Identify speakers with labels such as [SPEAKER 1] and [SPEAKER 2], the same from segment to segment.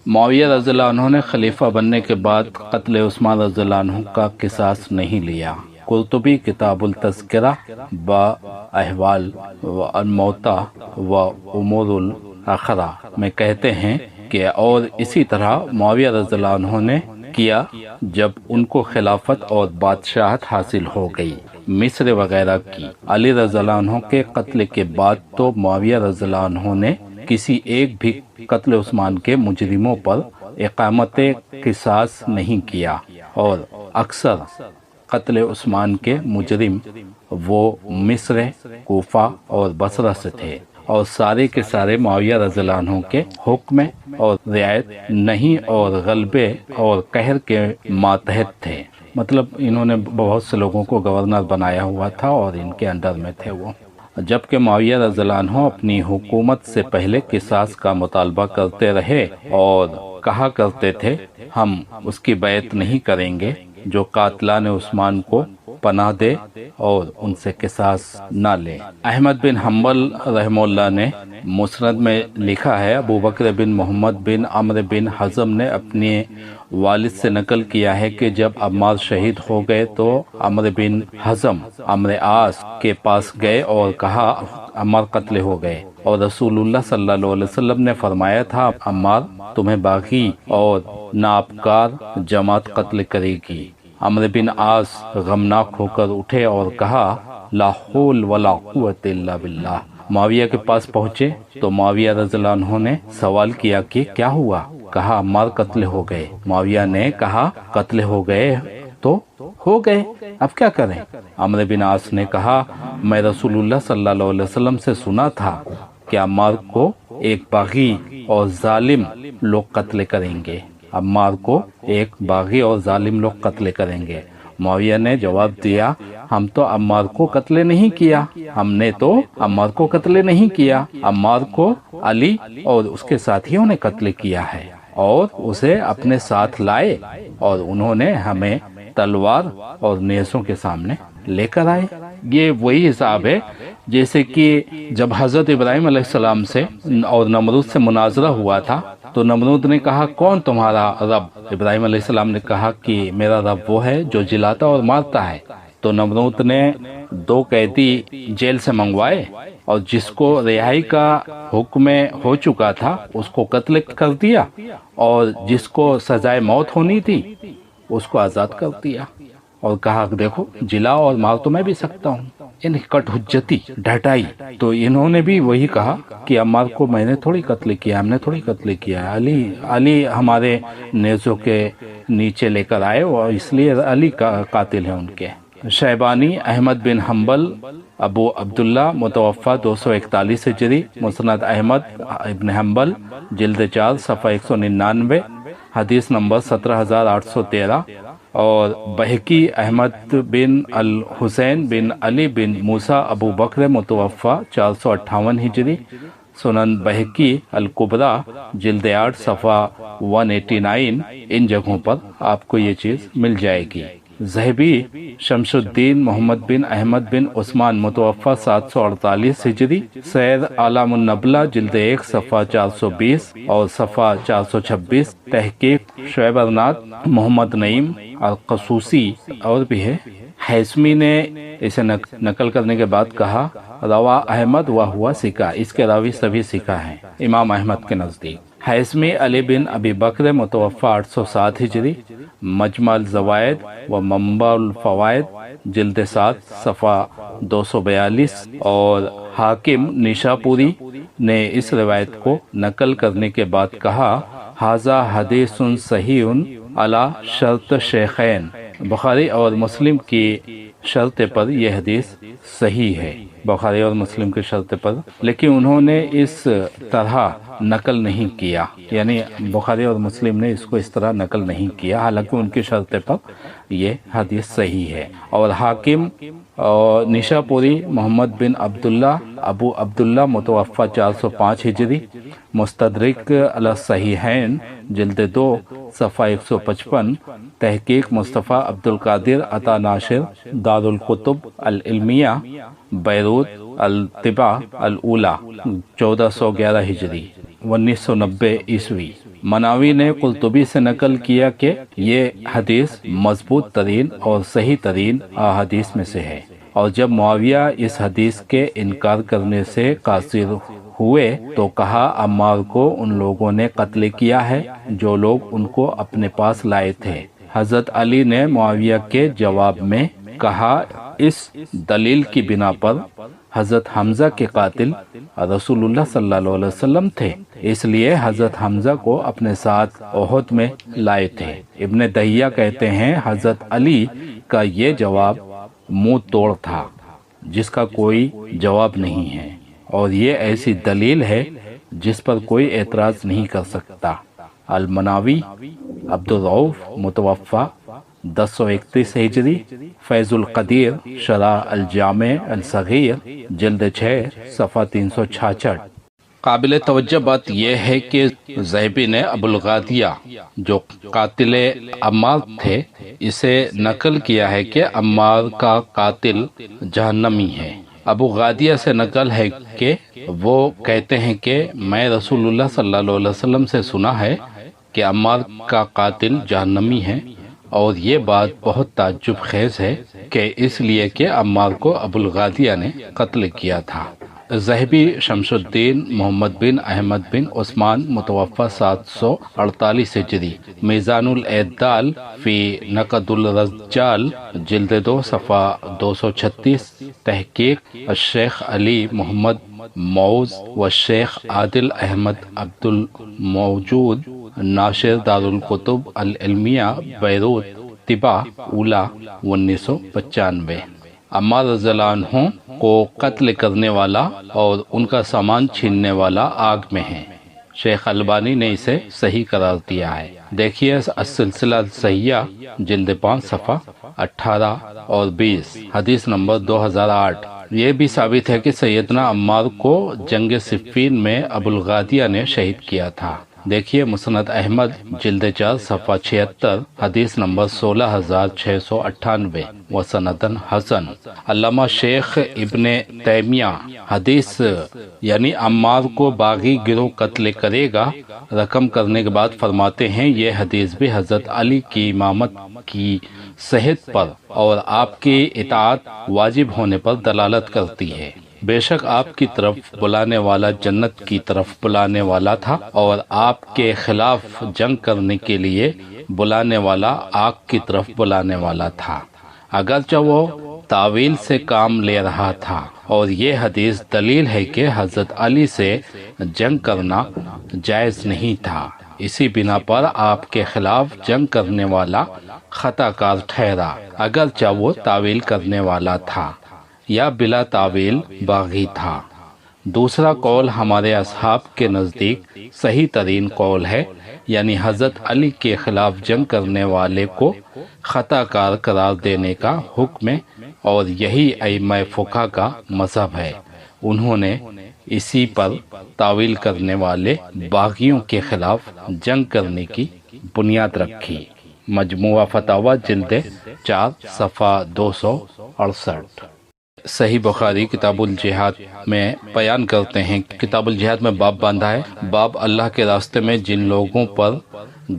[SPEAKER 1] معاویہ رضی اللہ عنہ نے خلیفہ بننے کے بعد قتل عثمان رضی اللہ عنہ کا قصاص نہیں لیا۔ قرطبی کتاب التذکرہ با احوال و الموتى و امور الاخرہ میں کہتے ہیں کہ اور اسی طرح معاویہ رضی اللہ عنہ نے کیا جب ان کو خلافت اور بادشاہت حاصل ہو گئی مصر وغیرہ کی۔ علی رضی اللہ عنہ کے قتل کے بعد تو معاویہ رضی اللہ عنہ نے کسی ایک بھی قتل عثمان کے مجرموں پر اقامت قصاص نہیں کیا، اور اکثر قتل عثمان کے مجرم وہ مصر، کوفہ اور بصرہ سے تھے، اور سارے کے سارے معاویہ رضی اللہ عنہ کے حکم اور رعایت نہیں اور غلبے اور قہر کے ماتحت تھے۔ مطلب انہوں نے بہت سے لوگوں کو گورنر بنایا ہوا تھا اور ان کے انڈر میں تھے وہ۔ جبکہ معاویہ رضی اللہ عنہ اپنی حکومت سے پہلے قصاص کا مطالبہ کرتے رہے اور کہا کرتے تھے ہم اس کی بیعت نہیں کریں گے جو قاتلان عثمان کو پناہ دے اور ان سے قصاص نہ لے۔ احمد بن حنبل رحمہ اللہ نے مسند میں لکھا ہے، ابو بکر بن محمد بن عمرو بن حزم نے اپنے والد سے نقل کیا ہے کہ جب عمار شہید ہو گئے تو عمرو بن حزم عمرو عاص کے پاس گئے اور کہا عمار قتل ہو گئے، اور رسول اللہ صلی اللہ علیہ وسلم نے فرمایا تھا عمار تمہیں باغی اور ناپکار جماعت قتل کرے گی۔ عمرو بن عاص غمناک ہو کر اٹھے اور کہا لا حول ولا قوت الا باللہ۔ معاویہ کے پاس پہنچے تو معاویہ رضی اللہ عنہ نے سوال کیا کہ کیا ہوا؟ کہا عمار قتل ہو گئے۔ معاویہ نے کہا قتل ہو گئے تو ہو گئے، اب کیا کریں؟ عمرو بن عاص نے کہا میں رسول اللہ صلی اللہ علیہ وسلم سے سنا تھا کہ عمار کو ایک باغی اور ظالم لوگ قتل کریں گے، عمار کو ایک باغی اور ظالم لوگ قتل کریں گے۔ معاویہ نے جواب دیا ہم تو عمار کو قتل نہیں کیا، ہم نے تو عمار کو قتل نہیں کیا، عمار کو علی اور اس کے ساتھیوں نے قتل کیا ہے اور اسے اپنے ساتھ لائے، اور انہوں نے ہمیں تلوار اور نیزوں کے سامنے لے کر آئے۔ یہ وہی حساب ہے جیسے کہ جب حضرت ابراہیم علیہ السلام سے اور نمرود سے مناظرہ ہوا تھا تو نمرود نے کہا کون تمہارا رب؟ ابراہیم علیہ السلام نے کہا کہ میرا رب وہ ہے جو جلاتا اور مارتا ہے۔ تو نمرود نے 2 قیدی جیل سے منگوائے اور جس کو رہائی کا حکم ہو چکا تھا اس کو قتل کر دیا، اور جس کو سزائے موت ہونی تھی اس کو آزاد کر دیا، اور کہا دیکھو جلا اور مار تو میں بھی سکتا ہوں۔ ان کٹ حجتی ڈھٹائی، تو انہوں نے بھی وہی کہا کہ عمار کو میں نے تھوڑی قتل کیا، ہم نے تھوڑی قتل کیا، علی ہمارے نیزوں کے نیچے لے کر آئے اور اس لیے علی کا قاتل ہے ان کے۔ شیبانی احمد بن حنبل ابو عبداللہ متوفہ 241 ہجری، مسند احمد ابن حنبل جلد 4 صفحہ 199، حدیث نمبر 17813، اور بہقی احمد بن الحسین بن علی بن موسیٰ ابو بکر متوفہ 458 ہجری، سنن بہقی الکبریٰ جلد 8 صفحہ 189، ان جگہوں پر آپ کو یہ چیز مل جائے گی۔ ذہبی شمس الدین محمد بن احمد بن عثمان متوفہ 748 ہجری، سیر اعلام النبلہ جلد 1 صفحہ 420 اور صفحہ 426، تحقیق شعیب ارناط محمد نعیم القصوصی اور بھی ہے۔ حیثمی نے اسے نقل کرنے کے بعد کہا روا احمد و ہوا سکہ، اس کے راوی سبھی سکہ ہیں امام احمد کے نزدیک۔ حیثمی علی بن ابی بکر متوفہ 807 ہجری، مجمع الزوائد و منبع الفوائد جلد 7 صفحہ 242، اور حاکم نیشاپوری نے اس روایت کو نقل کرنے کے بعد کہا ھذا حدیث صحیح علی شرط شیخین، بخاری اور مسلم کی شرط پر یہ حدیث صحیح ہے، بخاری اور مسلم کی شرط پر، لیکن انہوں نے اس طرح نقل نہیں کیا، یعنی بخاری اور مسلم نے اس کو اس طرح نقل نہیں کیا، حالانکہ ان کی شرط پر یہ حدیث صحیح ہے۔ اور حاکم نیشاپوری محمد بن عبداللہ ابو عبداللہ متوفہ 405 ہجری، مستدرک علی الصحیحین جلد 2 صفحہ 155، تحقیق مصطفیٰ عبد القادر عطا ناشر، دار الکتب العلمیہ بیروت، الطباع الاولی 1411 ہجری، 1990 عیسوی۔ مناوی نے قرطبی سے نقل کیا کہ یہ حدیث مضبوط ترین اور صحیح ترین احادیث میں سے ہے، اور جب معاویہ اس حدیث کے انکار کرنے سے قاصر ہوئے تو کہا عمار کو ان لوگوں نے قتل کیا ہے جو لوگ ان کو اپنے پاس لائے تھے۔ حضرت علی نے معاویہ کے جواب میں کہا اس دلیل کی بنا پر حضرت حمزہ کے قاتل رسول اللہ صلی اللہ علیہ وسلم تھے، اس لیے حضرت حمزہ کو اپنے ساتھ احد میں لائے تھے۔ ابن دہیہ کہتے ہیں حضرت علی کا یہ جواب منہ توڑ تھا جس کا کوئی جواب نہیں ہے، اور یہ ایسی دلیل ہے جس پر کوئی اعتراض نہیں کر سکتا۔ المناوی عبد الرؤف متوفہ 1031 ہجری، فیض القدیر شرح الجامع الصغیر جلد 6 صفحہ 366۔ قابل توجہ بات یہ ہے کہ ذہبی نے ابو الغادیہ جو قاتل عمار تھے اسے نقل کیا ہے کہ عمار کا قاتل جہنمی ہے۔ ابو غادیہ سے نقل ہے کہ وہ کہتے ہیں کہ میں رسول اللہ صلی اللہ علیہ وسلم سے سنا ہے کہ عمار کا قاتل جہنمی ہے، اور یہ بات بہت تعجب خیز ہے کہ اس لیے کہ عمار کو ابو الغادیہ نے قتل کیا تھا۔ ذہبی شمس الدین محمد بن احمد بن عثمان متوفہ 748 ہجری، میزان الاعتدال فی نقد الرجال جلد 2 صفحہ 236، تحقیق الشیخ علی محمد موز و شیخ عادل احمد عبد الموجود، ناشر دارالکتب العلمیہ بیروت، طبع اولی 1995۔ عمار رضی اللہ عنہ کو قتل کرنے والا اور ان کا سامان چھیننے والا آگ میں ہے۔ شیخ البانی نے اسے صحیح قرار دیا ہے۔ دیکھیے السلسلہ صحیحہ جلد 5 صفحہ 18 اور 20، حدیث نمبر 2008۔ یہ بھی ثابت ہے کہ سیدنا عمار کو جنگ صفین میں ابو الغادیہ نے شہید کیا تھا۔ دیکھیے مسند احمد جلد 4 صفحہ 76، حدیث نمبر 16698 وسندن حسن۔ علامہ شیخ ابن تیمیہ حدیث یعنی عمار کو باغی گروہ قتل کرے گا رقم کرنے کے بعد فرماتے ہیں یہ حدیث بھی حضرت علی کی امامت کی صحت پر اور آپ کی اطاعت واجب ہونے پر دلالت کرتی ہے۔ بے شک آپ کی طرف بلانے والا جنت کی طرف بلانے والا تھا، اور آپ کے خلاف جنگ کرنے کے لیے بلانے والا آگ کی طرف بلانے والا تھا، اگرچہ وہ تعویل سے کام لے رہا تھا۔ اور یہ حدیث دلیل ہے کہ حضرت علی سے جنگ کرنا جائز نہیں تھا، اسی بنا پر آپ کے خلاف جنگ کرنے والا خطا کار ٹھہرا، اگرچہ وہ تعویل کرنے والا تھا یا بلا تعویل باغی تھا۔ دوسرا قول ہمارے اصحاب کے نزدیک صحیح ترین قول ہے، یعنی حضرت علی کے خلاف جنگ کرنے والے کو خطا کار قرار دینے کا حکم ہے، اور یہی ائمہ فقہ کا مذہب ہے۔ انہوں نے اسی پر تعویل کرنے والے باغیوں کے خلاف جنگ کرنے کی بنیاد رکھی۔ مجموعہ فتاوی جلد 4 صفحہ 268۔ صحیح بخاری کتاب الجہاد میں بیان کرتے ہیں، کتاب الجہاد میں باب باندھا ہے، باب اللہ کے راستے میں جن لوگوں پر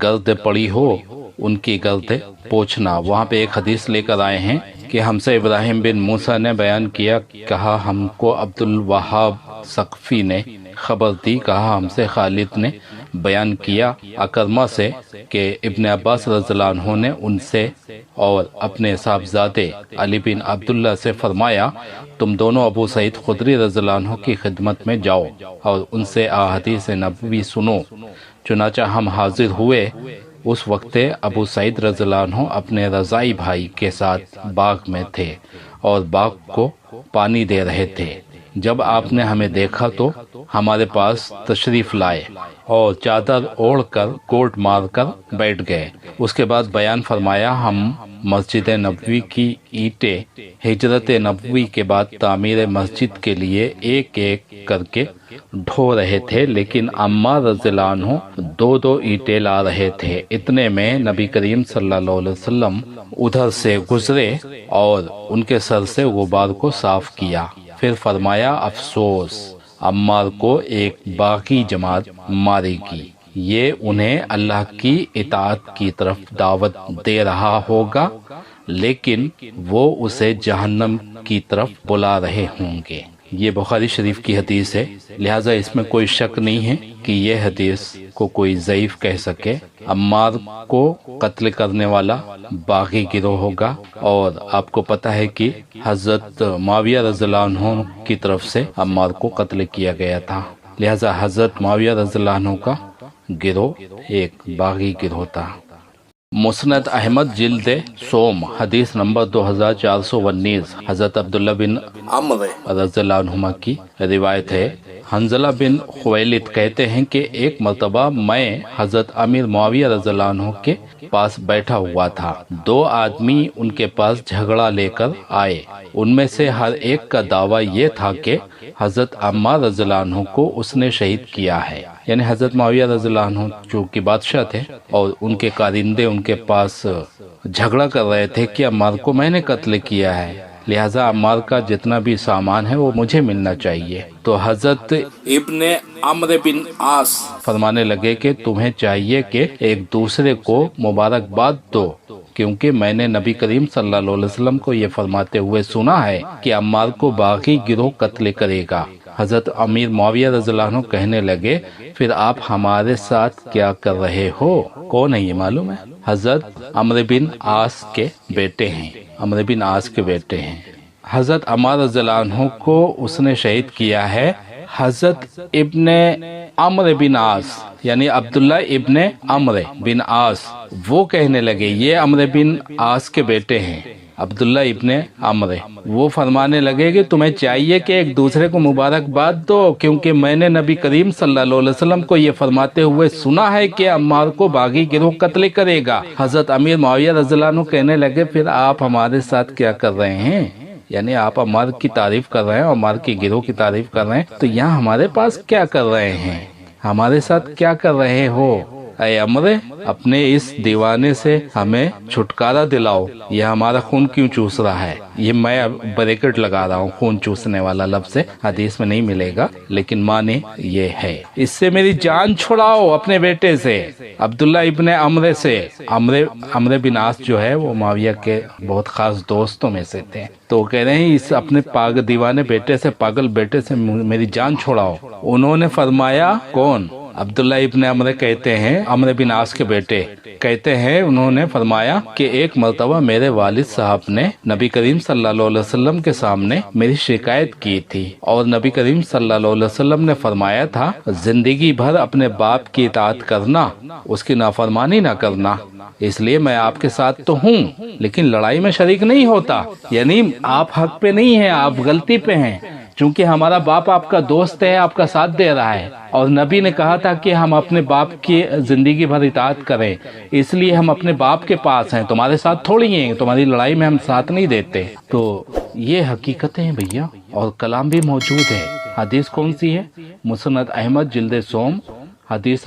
[SPEAKER 1] گرد پڑی ہو ان کی گرد پوچھنا۔ وہاں پہ ایک حدیث لے کر آئے ہیں کہ ہم سے ابراہیم بن موسیٰ نے بیان کیا، کہا ہم کو عبد الوہاب ثقفی نے خبر دی، کہا ہم سے خالد نے بیان کیا اکرمہ سے کہ ابن عباس رضی اللہ عنہ نے ان سے اور اپنے صاحبزادے علی بن عبداللہ سے فرمایا تم دونوں ابو سعید خدری رضی اللہ عنہ کی خدمت میں جاؤ اور ان سے احادیث نبوی سنو۔ چنانچہ ہم حاضر ہوئے۔ اس وقت ابو سعید رضی اللہ عنہ اپنے رضائی بھائی کے ساتھ باغ میں تھے اور باغ کو پانی دے رہے تھے۔ جب آپ نے ہمیں دیکھا تو ہمارے پاس تشریف لائے اور چادر اوڑھ کر کوٹ مار کر بیٹھ گئے۔ اس کے بعد بیان فرمایا ہم مسجد نبوی کی اینٹیں ہجرت نبوی کے بعد تعمیر مسجد کے لیے ایک ایک کر کے ڈھو رہے تھے، لیکن عمار رضی اللہ عنہ 2 اینٹیں لا رہے تھے۔ اتنے میں نبی کریم صلی اللہ علیہ وسلم ادھر سے گزرے اور ان کے سر سے غبار کو صاف کیا، پھر فرمایا افسوس، عمار کو ایک باغی جماعت مارے گی۔ یہ انہیں اللہ کی اطاعت کی طرف دعوت دے رہا ہوگا، لیکن وہ اسے جہنم کی طرف بلا رہے ہوں گے۔ یہ بخاری شریف کی حدیث ہے، لہٰذا اس میں کوئی شک نہیں ہے کہ یہ حدیث کو کوئی ضعیف کہہ سکے۔ عمار کو قتل کرنے والا باغی گروہ ہوگا، اور آپ کو پتہ ہے کہ حضرت معاویہ رضی اللہ عنہ کی طرف سے عمار کو قتل کیا گیا تھا، لہٰذا حضرت معاویہ رضی اللہ عنہ کا گروہ ایک باغی گروہ تھا۔ مسند احمد جلد سوم حدیث نمبر 2419 حضرت عبداللہ بن عمرو رضی اللہ عنہما کی روایت ہے، حنظلہ بن خویلد کہتے ہیں کہ ایک مرتبہ میں حضرت امیر معاویہ رضی اللہ عنہ کے پاس بیٹھا ہوا تھا۔ دو آدمی ان کے پاس جھگڑا لے کر آئے، ان میں سے ہر ایک کا دعویٰ یہ تھا کہ حضرت عمار رضی اللہ عنہ کو اس نے شہید کیا ہے، یعنی حضرت معاویہ رضی اللہ عنہ جو کہ بادشاہ تھے، اور ان کے کارندے ان کے پاس جھگڑا کر رہے تھے کہ عمار کو میں نے قتل کیا ہے، لہٰذا عمار کا جتنا بھی سامان ہے وہ مجھے ملنا چاہیے۔ تو حضرت ابن عمرو بن عاص فرمانے لگے کہ تمہیں چاہیے کہ ایک دوسرے کو مبارکباد دو، کیونکہ میں نے نبی کریم صلی اللہ علیہ وسلم کو یہ فرماتے ہوئے سنا ہے کہ عمار کو باغی گروہ قتل کرے گا۔ حضرت امیر معاویہ رضی اللہ عنہ کہنے لگے، پھر آپ ہمارے ساتھ کیا کر رہے ہو؟ کون ہے یہ معلوم ہے؟ حضرت عمرو بن عاص کے بیٹے ہیں، عمرو بن عاص کے بیٹے ہیں۔ حضرت عمار رضی اللہ عنہ کو اس نے شہید کیا ہے۔ حضرت ابن عمرو بن عاص یعنی عبداللہ ابن عمرو بن عاص وہ کہنے لگے، یہ عمرو بن عاص کے بیٹے ہیں، عبداللہ ابن عمرو، وہ فرمانے لگے کہ تمہیں چاہیے کہ ایک دوسرے کو مبارکباد دو، کیونکہ میں نے نبی کریم صلی اللہ علیہ وسلم کو یہ فرماتے ہوئے سنا ہے کہ عمار کو باغی گروہ قتل کرے گا۔ حضرت امیر معاویہ رضی اللہ عنہ کہنے لگے، پھر آپ ہمارے ساتھ کیا کر رہے ہیں؟ یعنی آپ عمار کی تعریف کر رہے ہیں، عمار کی گروہ کی تعریف کر رہے ہیں، تو یہاں ہمارے پاس کیا کر رہے ہیں؟ ہمارے ساتھ کیا کر رہے ہو؟ اے عمرو، اپنے اس دیوانے سے ہمیں چھٹکارا دلاؤ، یہ ہمارا خون کیوں چوس رہا ہے؟ یہ میں بریکٹ لگا رہا ہوں، خون چوسنے والا لفظ حدیث میں نہیں ملے گا، لیکن معنی یہ ہے، اس سے میری جان چھڑاؤ اپنے بیٹے سے، عبداللہ ابن عمرو سے۔ عمرو بن عاص جو ہے وہ معاویہ کے بہت خاص دوستوں میں سے تھے، تو کہہ رہے ہیں اس اپنے دیوانے بیٹے سے، پاگل بیٹے سے میری جان چھڑاؤ۔ انہوں نے فرمایا، کون؟ عبداللہ ابن عمرو کہتے ہیں، عمرو بن عاص کے بیٹے کہتے ہیں، انہوں نے فرمایا کہ ایک مرتبہ میرے والد صاحب نے نبی کریم صلی اللہ علیہ وسلم کے سامنے میری شکایت کی تھی، اور نبی کریم صلی اللہ علیہ وسلم نے فرمایا تھا، زندگی بھر اپنے باپ کی اطاعت کرنا، اس کی نافرمانی نہ کرنا، اس لیے میں آپ کے ساتھ تو ہوں لیکن لڑائی میں شریک نہیں ہوتا، یعنی آپ حق پہ نہیں ہیں، آپ غلطی پہ ہیں، چونکہ ہمارا باپ آپ کا دوست ہے، آپ کا ساتھ دے رہا ہے، اور نبی نے کہا تھا کہ ہم اپنے باپ کی زندگی بھر اطاعت کریں، اس لیے ہم اپنے باپ کے پاس ہیں، تمہارے ساتھ تھوڑی ہیں، تمہاری لڑائی میں ہم ساتھ نہیں دیتے۔ تو یہ حقیقتیں ہیں بھیا، اور کلام بھی موجود ہے۔ حدیث کون سی ہے؟ مسند احمد جلد سوم حدیث